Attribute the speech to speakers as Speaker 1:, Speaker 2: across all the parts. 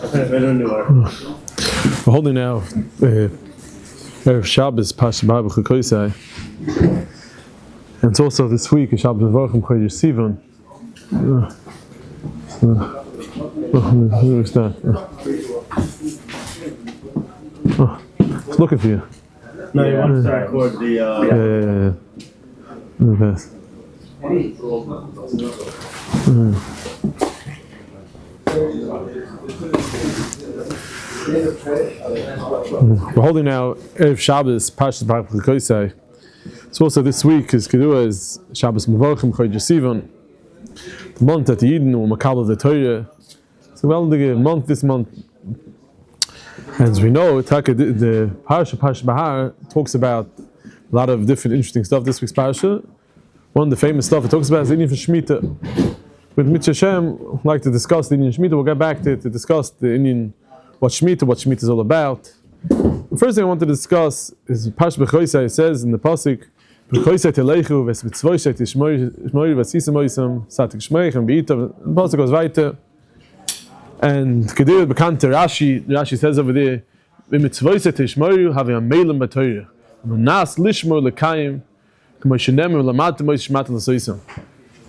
Speaker 1: We're holding now Erev Shabbos, Pasha Bechukosai. And it's also this week, Shabbos Mevorchim Chodesh Sivan. Who's that? It's looking for you.
Speaker 2: No, you want to record the...
Speaker 1: Yeah. The best. We're holding now Erev Shabbos, Pasha Bechukosai. So also this week is Kedua is Shabbos Mevorchim Chodesh Sivan. The month that the Yidden will makabel the Torah. So well, the month this month, as we know, the Parasha Behar talks about a lot of different interesting stuff. This week's Parasha, one of the famous stuff it talks about is the Indian for Shemitah. With Mitzvah Hashem, I'd like to discuss the Indian Shemitah. We'll get back to discuss the Indian what Shemitah is all about. The first thing I want to discuss is Parasha Bechukosai. It says in the pasuk, "Bechukosai teleichu v'smitzvosai tishmori v'sisam oisam satik shmeichem beitav." The pasuk goes weiter, and Kedir bekannte Rashi says over there, "V'mitzvosai tishmori having a meilim b'Torah, v'nas lishmor lekayim k'mo shenemar l'matam ois shmatan l'soisam."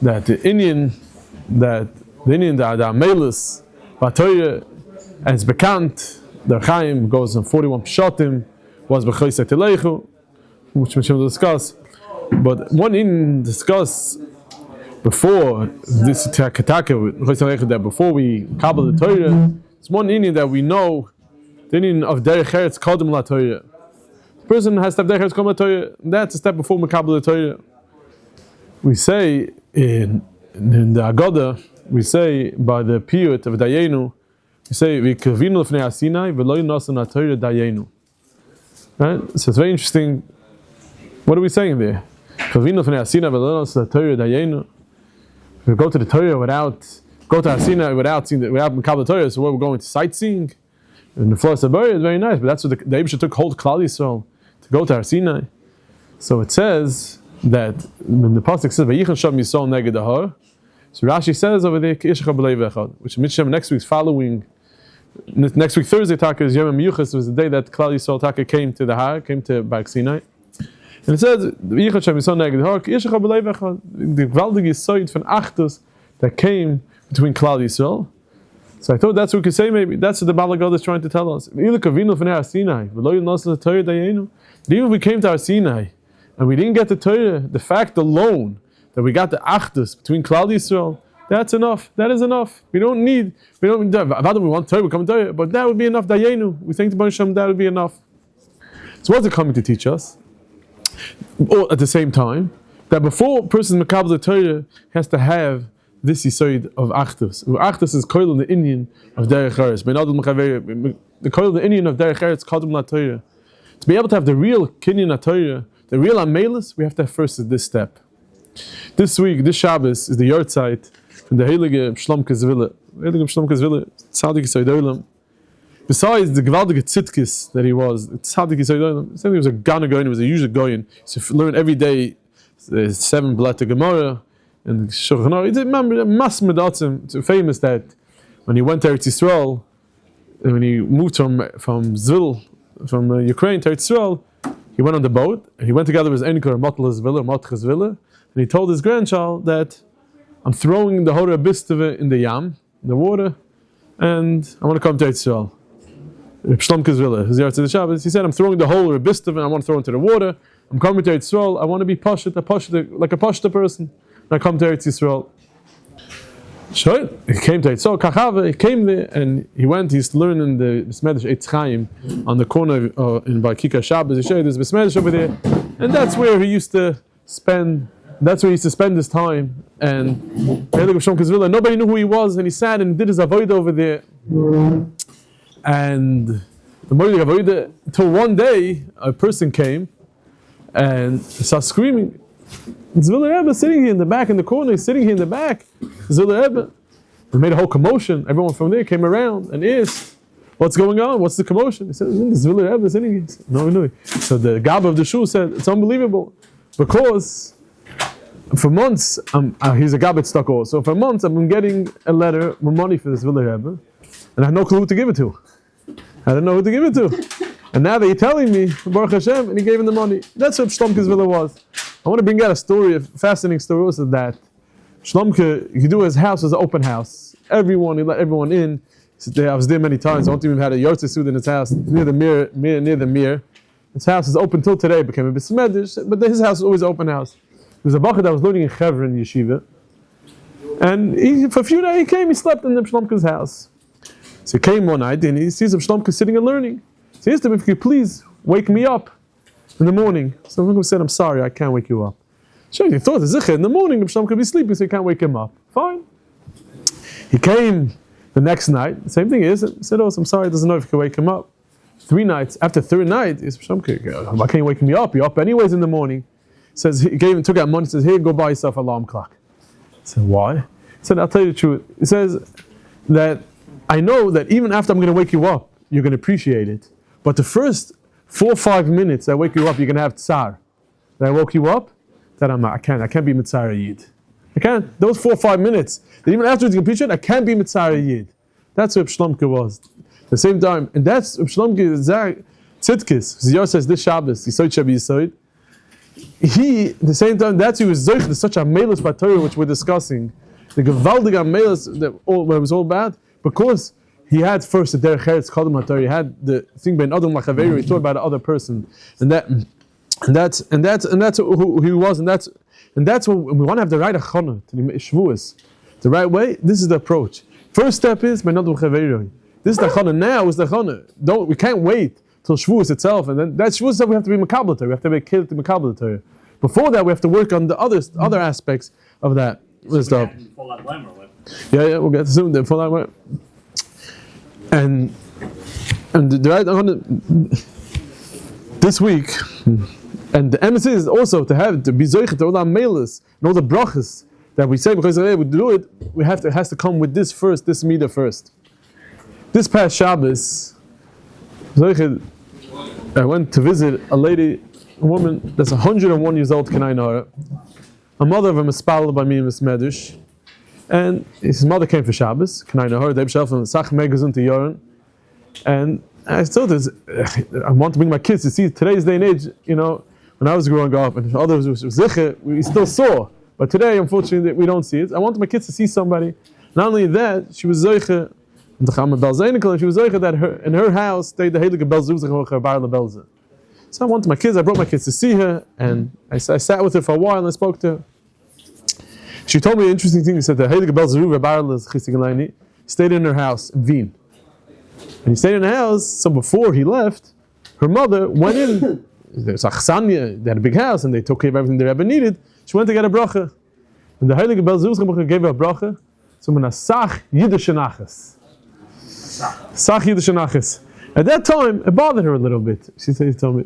Speaker 1: That the Indian that are meilis b'Torah, and it's bekannt. The Chaim goes on 41 Pshatim, was Bechukosai teleichu, which we will discuss. But one in discuss before this Ketaka, that before we kabel the Torah, it's one Indian that we know, the Indian of Derech Eretz Kodem La Torah. The person has to have Derech Eretz Kodem La Torah. That's a step before we kabel the Torah. We say in the Agoda, we say by the Piyut of Dayenu, we say v'kavinu l'fnei Sinai v'lo yinasu Torah dayenu. Right? So it's very interesting. What are we saying there? Kavinu l'fnei Sinai v'lo yinasu Torah dayenu. We go to the Torah go to Sinai without Makabel Torah. So we're going to sightseeing. And the Floras Habari is very nice, but that's what the Eibusha took hold Klal Yisrael to go to Sinai. So it says that when the pasuk says v'yichon sham Yisrael neged Behar. So Rashi says over there, which next week's following. Next week Thursday Taka is Yom Miyuchas, was the day that Klal Yisrael Taka came to the Har, came to Bar Sinai, and it says the gewaldige Yisoid von Achtus that came between Klal Yisrael. So I thought that's what we could say. Maybe that's what the Balagod is trying to tell us. Even if we came to Har Sinai and we didn't get the Torah, the fact alone that we got the Achtus between Klal Yisrael, that's enough. That is enough. We want Torah, we come to Torah, but that would be enough. Dayenu. We think to Baruch Hashem, that would be enough. So what's it coming to teach us? Or at the same time, that before a person makabel the Torah has to have this yisoid of Achdus. Achdus is koil in the Indian of Derech Eretz. The koil of the Indian of Derech Eretz Kodem La Torah. To be able to have the real Kinyan Torah, the real Amelis, we have to have first this step. This week, this Shabbos is the Yortzeit from the Heilige Shlomkes Wille. Tzadik Yisoid Olam. Besides the gewaldige Tzidkis that he was, Tzadik Yisoid Olam, he was a Gana Goyin, he was a usual Goyin. He used to learn every day 7 Blatt Gemara and Shulchan Aruch. It's a Mas Medatzim. It's famous that when he went to Eretz Yisrael, when he moved from Zvil, from Ukraine to Eretz Yisrael, he went on the boat and he went together with his Enkel Matlas Villa, Matchas Villa, and he told his grandchild that I'm throwing the Hora Bistava in the Yam, in the water, and I want to come to Eretz Yisrael. Shlomkes Villa, his Yard to the Shabbos, he said, I'm throwing the whole Hora Bistava and I want to throw it into the water. I'm coming to Eretz Yisrael. I want to be Pashut, like a Pashut person. And I come to Eretz Yisrael. Sure. He came to Eretz Yisrael, Kachava, he came there and he used to learn in the Bais Medrash Ohr Chaim on the corner in Kika Shabbos. He showed there's Bais Medrash over there. And that's where he used to spend his time. And nobody knew who he was, and he sat and did his avodah over there. And the morning of avodah, until one day a person came and started screaming. Zviller Rebbe sitting here in the back in the corner. He's sitting here in the back. Zviller Rebbe. We made a whole commotion. Everyone from there came around and asked, "What's going on? What's the commotion?" He said, "Zviller Rebbe sitting here." Said, no. So the Gabba of the Shul said, "It's unbelievable because." For months, he's a Gabbet stuck also. For months, I've been getting a letter with money for this Villa Rebbe. and I had no clue who to give it to. I didn't know who to give it to. And now they're telling me, Baruch Hashem, and he gave him the money. That's what Shlomke's villa was. I want to bring out a story, a fascinating story also that Shlomke, you do his house was an open house. Everyone, he let everyone in. I was there many times. I even had a yard suit in his house near the mirror. His house is open till today. It became a Bais Medrash, but his house was always an open house. There was a bacher that was learning in Hebron yeshiva, and for a few days he slept in the Shlomke's house. So he came one night and he sees Shlomke sitting and learning. So he asked him if he could please wake me up in the morning. So Shlomke said, "I'm sorry, I can't wake you up." So he thought, in the morning Shlomke could be sleeping, so he can't wake him up. Fine. He came the next night. The same thing is. He said, "Oh, I'm sorry, he doesn't know if he could wake him up." 3 nights. After third night, he said, "Shlomke, why can't you wake me up? You're up anyways in the morning." He says he took out money. He says, "Here, go buy yourself an alarm clock." I said, "Why?" He said, "I'll tell you the truth." He says that I know that even after I'm going to wake you up, you're going to appreciate it. But the first 4 or 5 minutes I wake you up, you're going to have tsar. That I woke you up, that I can't be mitzara yid. I can't. Those 4 or 5 minutes, that even afterwards you can appreciate, I can't be mitzara yid. That's what Shlomke was. At the same time, and that's Shlomke Tzidkis. Ziyar says this Shabbos, Yisoid Shabbi Yisoid. He, at the same time, that's who was Zoich. There's such a Meilus B'Torah which we're discussing. The Gevaldig Meilus, that it was all bad, because he had first the Derech Eretz Kodem HaTorah. He had the thing Ben Adam Lachaveru. He thought about the other person, and that's who he was, and that's what we want to have the right achana to the Shavuos, the right way. This is the approach. First step is Ben Adam Lachaveru. This is the achana. Now is the achana. We can't wait till Shavuos itself, and then that Shavuos itself we have to be Makabel Torah. We have to be a kid to Makabel Torah. Before that, we have to work on the other aspects of that stuff. Yeah, we'll get to soon. Then full out and the right this week, and the emphasis is also to be zoichet to all our meilas and all the brachas that we say because we do it. It has to come with this first, this midah first. This past Shabbos, I went to visit a woman that's 101 years old. Can I know her? A mother of a mispal by me in Bais Medrash. And his mother came for Shabbos. Can I know her? They shelf and Sach Megazun to Yoren. And I thought I want to bring my kids to see today's day and age. You know, when I was growing up, and others was zicher, we still saw. But today, unfortunately, we don't see it. I wanted my kids to see somebody. Not only that, she was zicher. She was zicher that in her house stayed the heilige Belzuzach Bar LeBelze. So I brought my kids to see her, and I sat with her for a while and I spoke to her. She told me an interesting thing. She said the heilige Belzuzach stayed in her house in Wien. And he stayed in the house, so before he left, her mother went in. There's Achsanya, they had a big house, and they took care of everything the Rebbe needed. She went to get a bracha. And the heilige Belzuzach gave her a bracha. So when a Sach Yiddish Nachas. Sach Yiddish Nachas. At that time, it bothered her a little bit. She told me,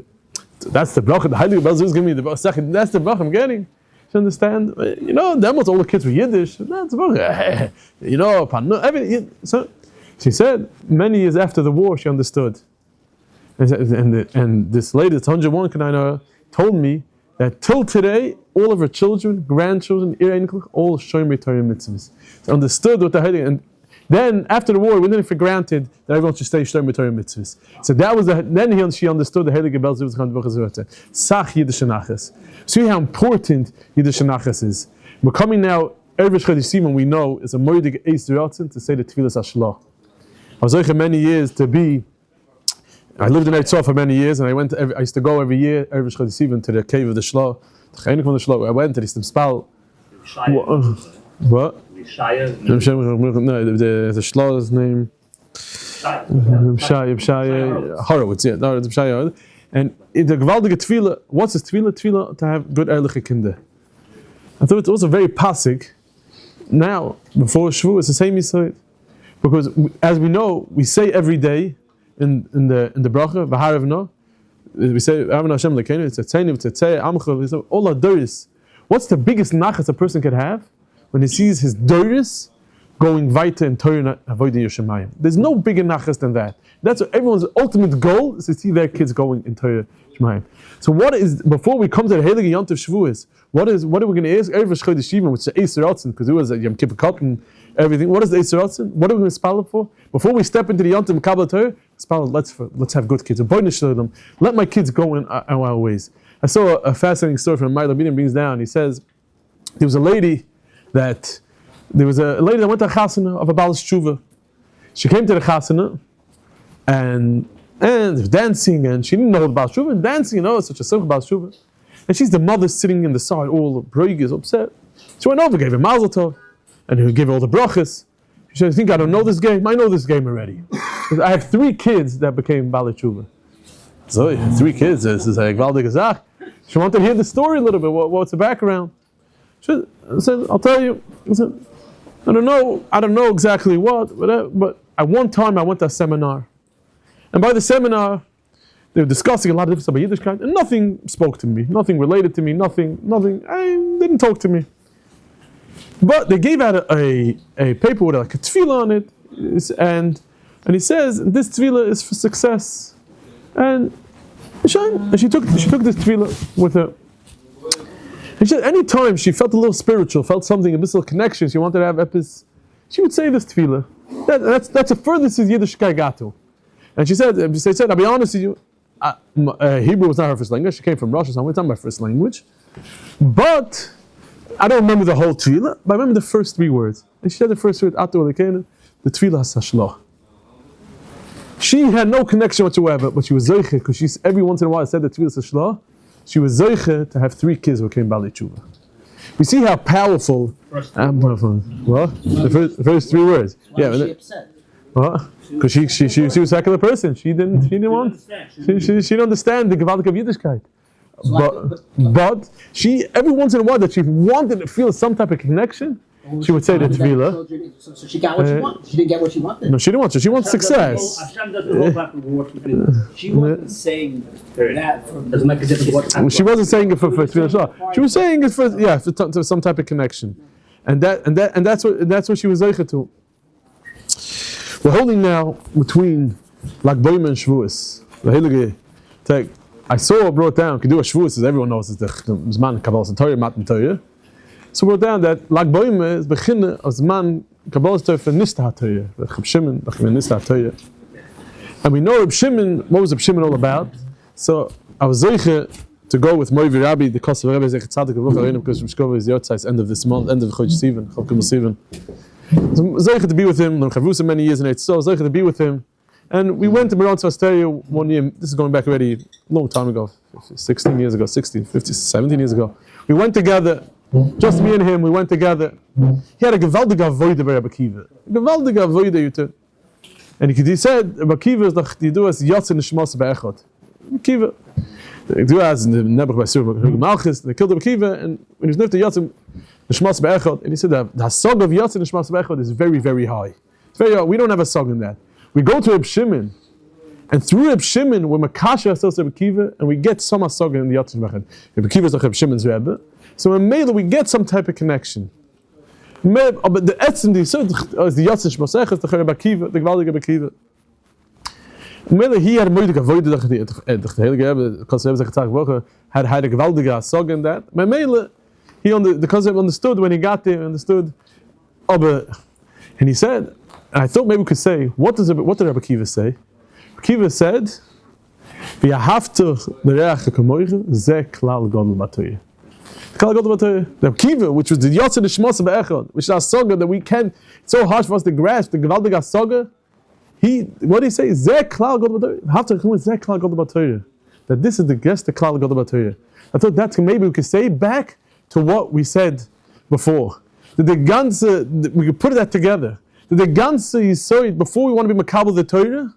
Speaker 1: that's the bracha, the heilige Belzuzach gave me the bracha. That's the bracha I'm getting. She understand? You know, them was all the kids were Yiddish. That's the bracha. You know, everything. So she said, many years after the war, she understood. And this lady, this 101 Kanaina, told me that till today, all of her children, grandchildren, all Shomer Torah mitzvahs. They understood what the heilige. And then after the war, we didn't for granted that everyone should stay Shomer Torah mitzvahs. So that was then she understood the heilige Belzuzach Chan Sach Yiddish Nachas. See how important Yiddish Nachas is. We're coming now. Erev Chodesh Sivan, we know, is a moedik eis ratzon to say the Tfilas Hashlah. I was there for many years to be. I lived in Eitzah for many years, and I used to go every year, Erev Chodesh Sivan, to the cave of the Shlah, the Scheiner of the Shlah. I went to the Spal. What? No, the Shlah's name. Horowitz, yeah. No, it's B'shaya. And the gewaldige Tefillah, what's this Tefillah? Tefillah to have good ehrliche kinder. I thought it was also very passig. Now, before Shavuos, it's the same Yisrael. Because as we know, we say every day in the bracha, Behar Avno, we say, Avno Hashem Lekeinu, it's a tzeinim, it's a tzei, Amcha, all our doris. What's the biggest nachas a person could have? When he sees his doris going weiter in Torah avoiding Yoshemayim. There's no bigger nachas than that. That's what everyone's ultimate goal is to see their kids going in Torah Yoshemayim. So what is, before we come to the Heilige Yom Tov Shavuos, what are we going to ask? Erev Chodesh Sivan, which is Eis Ratzon, because it was a Yom Kippur Katan, everything. What is the Eisur Ratzon? What are we going to spell for? Before we step into the Yontim Kabbalah Torah, let's have good kids. Let my kids go in our ways. I saw a fascinating story from Mandelbaum brings down. He says there was a lady that went to a chasana of a Baal Tshuva. She came to the chasana and was dancing, and she didn't know the Baal Tshuva, and dancing, such a simple Baal Tshuva. And she's the mother sitting in the side, all broiges, upset. She went over, gave her mazel tov, and he gave her all the brachas. She said, "I think I don't know this game. I know this game already. I have 3 kids that became Baal Tshuva." So, 3 kids. This is a gewaltige Sache. She wanted to hear the story a little bit. What's the background? I said, "I'll tell you." I said, I don't know exactly what, but at one time I went to a seminar, and by the seminar they were discussing a lot of different stuff about Yiddishkeit, and nothing spoke to me, nothing related to me, nothing. Didn't talk to me. But they gave out a paper with like a tefillah on it, and he says this tefillah is for success, and she took this tefillah with her. And she said any time she felt a little spiritual, felt something, a little connection, she wanted to have epis, she would say this tefillah. That's the furthest his Yiddishkeit got to. And she said, I'll be honest with you, Hebrew was not her first language. She came from Russia, so it's not my first language. But I don't remember the whole tefillah, but I remember the first 3 words. And she said the first word, Atu Elokeinu, the tefillah hasashlah. She had no connection whatsoever, but she was zoiche, because every once in a while said the tefillah hasashlah. She was zoiche to have 3 kids who became Baalei Tshuva. We see how powerful. The first 3 words.
Speaker 3: Why was she upset?
Speaker 1: Well, because she was a secular person. She didn't understand the gewaltig of Yiddishkeit. But she, every once in a while, that she wanted to feel some type of connection, she would say the tefillah.
Speaker 3: So she got what she wanted. She didn't get what she wanted.
Speaker 1: No, she didn't want it. She wants success.
Speaker 2: Hashem doesn't hold back reward from people.
Speaker 4: She wasn't saying that
Speaker 2: Doesn't make a difference.
Speaker 1: She wasn't saying it for tefillah. She was saying it for some type of connection, and that's what she was zeicha to. We're holding now between Lag Boim and Shavuos. The heilige text I saw brought down. Kedua Shavuos, as everyone knows, is the Zman Kabbalas Torah, Matan Torah. So brought down that Lag Boim is beginning of Zman Kabbalas Torah for Nistah Torah, the Reb Shimon, the Nistah Torah. And we know Reb Shimon. What was Reb Shimon all about? So I was zeicha to go with Moivi Rabbi, the Kosovo Rebbe Zechat Tzadik Baruch Aleinu, because Rishkova is the Yotzais end of this month, end of Chodesh Sivan, Chavkim Sivan. So zeicha to be with him. Chavusa many years in it. So zeicha to be with him. And we went to Meron Tzvasteria one year. This is going back already a long time ago, 16 years ago, 16, 50, 17 years ago. We went together, just me and him. We went together. He had a gewaldige avoide by Rabbi Akiva. Gewaldige avoide yute. And he said, Rabbi Akiva is the do as yatz in the shmas be'echad. Akiva, do as in the Nebuch by Sur Malchus. They killed Rabbi Akiva, and when he was nifter yatz in the shmas be'echad, and he said that the sog of yatz in the shmas be'echad is very, very high. It's very high. We don't have a sog in that. We go to Reb Shimon, and through Reb Shimon, we're makasha ourselves to Reb Akiva, and we get some asog in the yatz in the be'echad. Reb Akiva is like Reb Shimon's Rebbe. So in Mela, we get some type of connection. But the etzim, the yatz in shmas be'echad, the Reb Akiva, the gewaldige Reb Akiva. Mele he had moeilijk avoid the hele Rebbe, because Rebbe Zechat Tzadik had a gewaldige sog in that. But Mele, the concept understood when he got there, and he said, and I thought maybe we could say, what did Rabbi Akiva say? Akiva said, "V'yahavta l'reach kamoicha ze klal gadol b'Torah." Klal gadol b'Torah. Rabbi Akiva, which was the yotze nishmas be'echad, which is a saga that we can't. It's so hard for us to grasp the gewaldige saga. What did he say? Ze klal gadol b'Torah. Havta kamoicha ze klal gadol b'Torah. That this is the klal gadol b'Torah. I thought that's maybe we could say back to what we said before. That the ganze, we could put that together. That the ganze yisod, before we want to be makabel the Torah,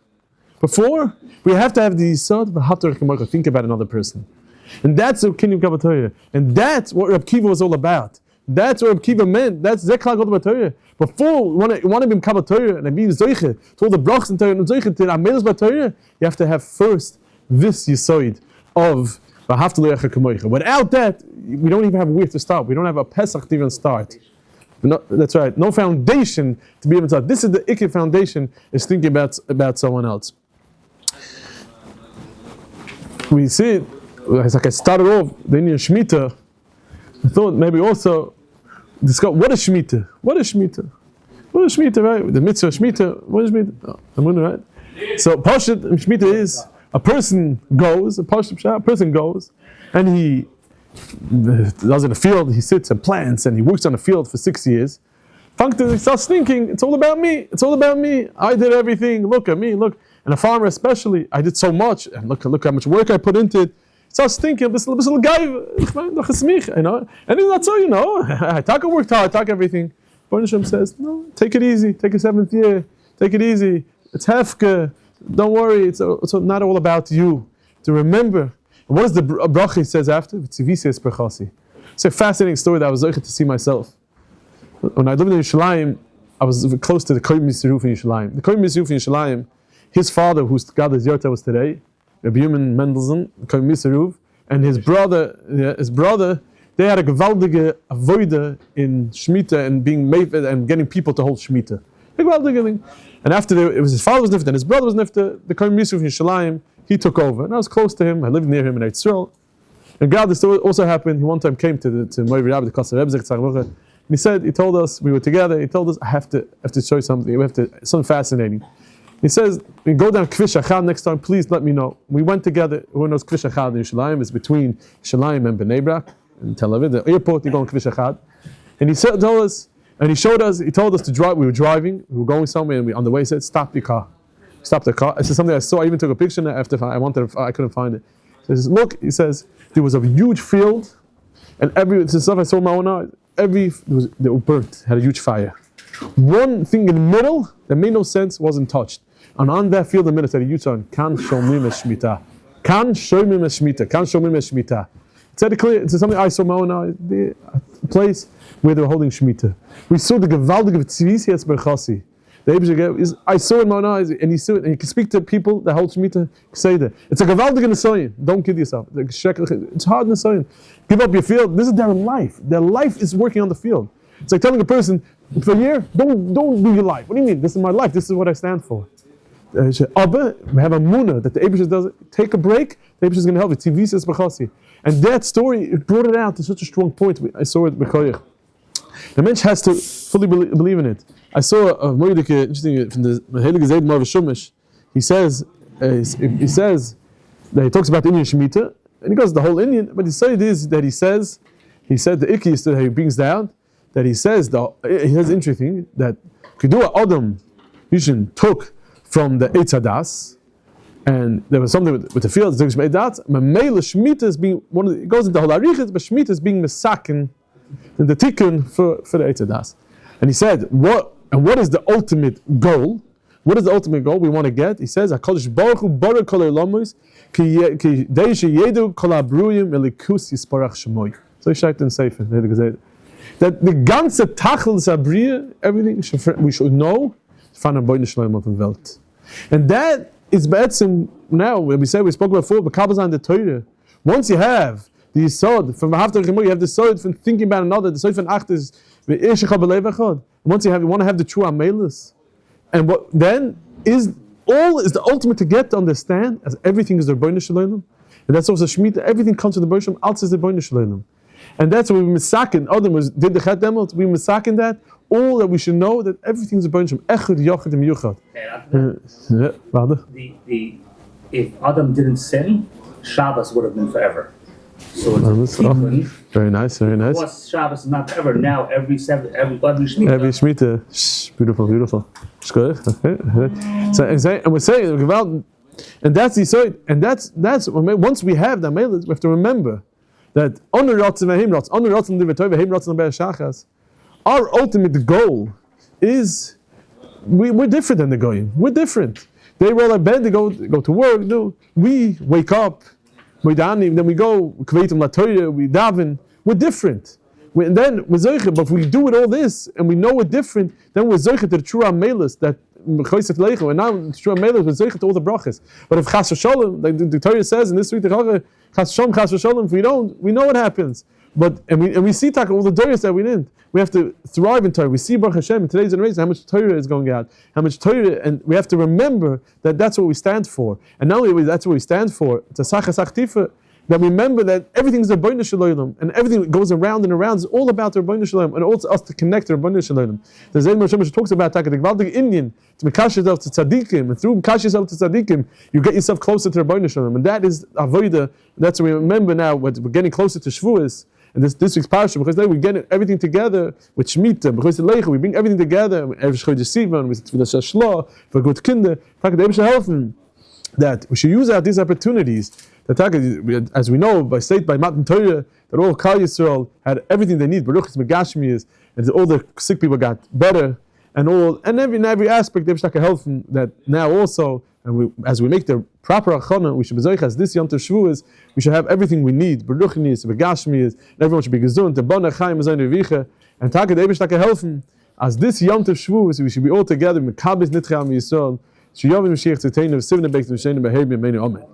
Speaker 1: before we have to have the yisod, but have to think about another person, and that's the kinyan kabel Torah, and that's what Reb Kiva was all about. That's what Reb Kiva meant. That's zeklal gadol Torah. Before we want to be makabel Torah and be zoiche to all the brachos and Torah and zoiche to amelos b'Torah, you have to have first this yisod of v'hafta l'recha. Without that, we don't even have where to start. We don't have a Pesach to even start. No, that's right. No foundation to be able to start. This is the ikki foundation, is thinking about someone else. We see it, it's like I started off, the Indian Shemitah. I thought maybe also discuss what is Shemitah? What is Shemitah? What is Shemitah, right? The mitzvah Shemitah. What is Shemitah? Oh, I'm wondering, right? So Pashat Shemitah is a person goes, and he does in a field. He sits and plants, and he works on a field for 6 years. He starts thinking, it's all about me. It's all about me. I did everything. Look at me. Look. And a farmer especially, I did so much. And look how much work I put into it. He starts thinking, this little guy, you know. And it's not so, you know. I worked hard. I everything. Baruch Hashem says, no, take it easy. Take a 7th year. Take it easy. It's hefke. Don't worry. It's not all about you. To remember. And what does the bracha says after? It's a fascinating story that I was able to see myself. When I lived in Yerushalayim, I was close to the Kohen Misiruf in Yerushalayim. The Kohen Misiruf in Yerushalayim, his father, who's God is Yorta was today, Rabbi Mandelbaum, the Kohen Misiruf, and his brother, they had a gewaldige avoida in Shemitah and being made and getting people to hold Shemitah. A gewaldige thing. And after it was his father was nifta and his brother was nifta, the Kohen Misiruf in Yerushalayim, he took over. And I was close to him. I lived near him in Yisrael. And God, this also happened. He one time came to Moavi Rabbi, the Kosa Rebbe, he told us, we were together, he told us, I have to show you something, something fascinating. He says, we go down Kvish Achad next time, please let me know. We went together, who knows Kvish Achad in Yerushalayim, it's between Yerushalayim and Bnei Brak, in Tel Aviv, the airport, you go on Kvish Achad. And he told us, and he told us to drive, we were driving, we were going somewhere, and on the way he said, stop the car. Stop the car. This is something I saw, I even took a picture after I couldn't find it. He says, look, he says, there was a huge field, and the stuff I saw with my own eyes, they were burnt, had a huge fire. One thing in the middle that made no sense wasn't touched. And on that field in the middle said a huge sign, Kan Shomim Shmita. Kan Shomim Shmita. Kan Shomim Shmita. It said it clear, it's something I saw my own eyes, the place where they were holding Shemitah. We saw the Gevaldig of Tzvisi Etz Berchasi. I saw it in my own eyes, and you see it, and you can speak to people that hold Shemitah, say that. It's a Gevaldig in the Soyin. Don't kid yourself. It's hard in the Soyin. Give up your field. This is their life. Their life is working on the field. It's like telling a person, for a year, don't do your life. What do you mean? This is my life. This is what I stand for. Abba, we have a munah that the Eibusher does. Take a break. The Eibusher is going to help you. Tzivis b'chasi. And that story, it brought it out to such a strong point. I saw it b'koyach. The mensch has to fully believe in it. I saw a more interesting from the Heilige Zayd Mar V'Shumish. He says that he talks about the Indian Shemitah, and he goes the whole Indian. But the side is that he said the Ikki is that he brings down that he says interesting that Kedua Adam Yishin took from the Eitz Hadas, and there was something with the fields. Mamela Shemitah is being it goes into the whole Arichas, but Shemitah is being mesaken in the tikkun for the Eitz Hadas. And he said, what is the ultimate goal? What is the ultimate goal we want to get? He says, HaKadosh Baruch Hu bara kol ha'olamos ki deishe yedu kol ha'bruyim elikus yisparach shemoy. So he shayked in Sefer, that the ganze Tachlis Abriya, everything we should know, van a boine shloim of the Welt. And that is be'etzim now, when we spoke about before, B'kabazan the Torah. Once you have the Yisod, from B'havta Chemur, you have the Yisod from thinking about another, the Yisod from Acht is once you want to have the true Amelis, and what then is the ultimate to get to understand as everything is the Rebbeinu Shalom, and that's also Shemitah. Everything comes to the Rebbeinu Shalom, else is the Rebbeinu Shalom, and that's what we misakin. Adam did the Chet Demot. We misakin that all that we should know that everything is the Rebbeinu Shalom. Echad Yochad Miyuchad.
Speaker 4: If Adam didn't sin, Shabbos would have been forever. So it's
Speaker 1: very nice.
Speaker 4: Was Shabbos not ever? Now every Shemitah.
Speaker 1: Every Shemitah. Beautiful. It's good. Okay. So and we're saying about, and that's the side, and that's once we have the Amelis, we have to remember that our ultimate goal is we're different than the Goyim. We're different. They roll out bed, they go to work. No, we wake up. Then we go, we daven. We're different. And then we're zeicha. But if we do it all this and we know we're different, then we're zeicha to the true amelis that and now the true amelis we're zeicha to all the brachas. But if chas v'sholem, like the Torah says in this week, chas v'sholem, if we don't, we know what happens. But and we see all the Torahs that we didn't. We have to thrive in Torah. We see Baruch Hashem in today's generation how much Torah is going out, how much Torah, and we have to remember that that's what we stand for. And not only that's what we stand for. It's a sachas achtifa. that we remember that everything is Rabbeinu Shalom, and everything that goes around and around is all about the Rabbeinu Shalom, and also us to connect to Rabbeinu Shalom. The Zayn Moshe talks about the Gvaldig Indian to mekash yourself to tzaddikim, and through mekash yourself to tzaddikim, you get yourself closer to Rabbeinu Shalom, and that is avoda. That's what we remember now. We're getting closer to Shavuos, and this week's parasha, because then we get everything together with Shemitah, because the Leicha, we bring everything together. Every Chodesh Sivan, with the Shashla, for good kinder, that we should use out these opportunities. As we know by Matan Torah, that all Kal Yisrael had everything they need. Baruch Megashmias, and all the sick people got better, and in every aspect they should help that now also. And as we make the proper achana, we should be as this Yom Tov Shavuos, we should have everything we need. Baruch Megashmias, and everyone should be gesund. The Bonach Chaim Zayin Revicha, and Taka David should help as this Yom Tov Shavuos, we should be all together. Mekabes Nitchei Am Yisrael. Sheyavim Mashiach Tziteinu Sivnei Beis Medrash Ohr Chaim Amen.